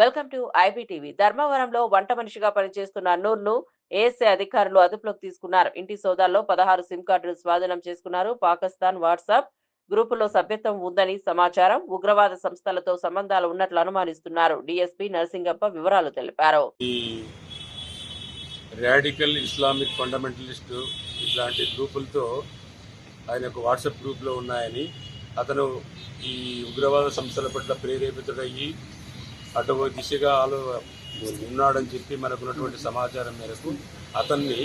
Welcome to IBTV. ధర్మవరంలో వంట మనిషిగా పనిచేస్తున్న నూర్ను ఏఎస్ఐ అధికారులు అదుపులోకి తీసుకున్నారు. ఇంటి సోదాల్లో 16 సిమ్ కార్డులు స్వాధీనం చేసుకున్నారు. పాకిస్తాన్ వాట్సాప్ గ్రూపులో సభ్యత్వం ఉందని సమాచారం. ఉగ్రవాద సంస్థలతో సంబంధాలు ఉన్నట్లు అనుమానిస్తున్నారు. డీఎస్పీ నరసింగప్ప వివరాలు తెలిపారు. రాడికల్ ఇస్లామిక్ ఫండమెంటలిస్ట్ ఇట్లాంటి గ్రూపులతో ఆయన ఒక వాట్సాప్ గ్రూప్లో ఉన్నాయని, అతను ఈ ఉగ్రవాద సంస్థల పట్ల ప్రేరేపితుడయ్యి అటువంటి దిశగా ఉన్నాడని చెప్పి మనకున్నటువంటి సమాచారం మేరకు అతన్ని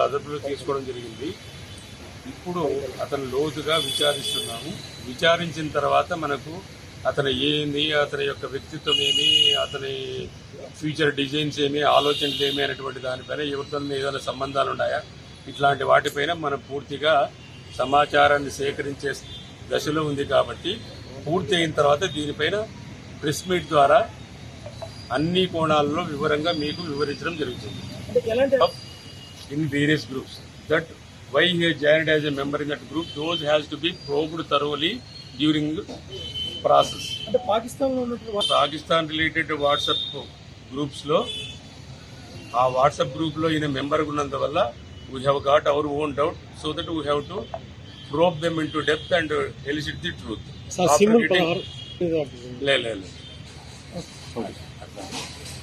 అదుపులో తీసుకోవడం జరిగింది. ఇప్పుడు అతను లోతుగా విచారిస్తున్నాము. విచారించిన తర్వాత మనకు అతను ఏంది, అతని యొక్క వ్యక్తిత్వం ఏమి, అతని ఫ్యూచర్ డిజైన్స్ ఏమి, ఆలోచనలు ఏమి అనేటువంటి దానిపైన ఎవరితో ఏదైనా సంబంధాలు ఉన్నాయా, ఇట్లాంటి వాటిపైన మనం పూర్తిగా సమాచారాన్ని సేకరించే దశలో ఉంది. కాబట్టి పూర్తి అయిన తర్వాత దీనిపైన ప్రెస్ మీట్ ద్వారా అన్ని కోణాల్లో వివరంగా మీకు వివరించడం జరుగుతుంది. In various groups that why he has joined as a member in that group, those has to be probed thoroughly during process. అంటే పాకిస్తాన్ రిలేటెడ్ వాట్సాప్ గ్రూప్స్ లో ఆ వాట్సాప్ గ్రూప్ లో ఈయన మెంబర్ ఉన్నందువల్ల we have got our own doubt, so that we have to probe them into depth and elicit the truth. Sir, After getting...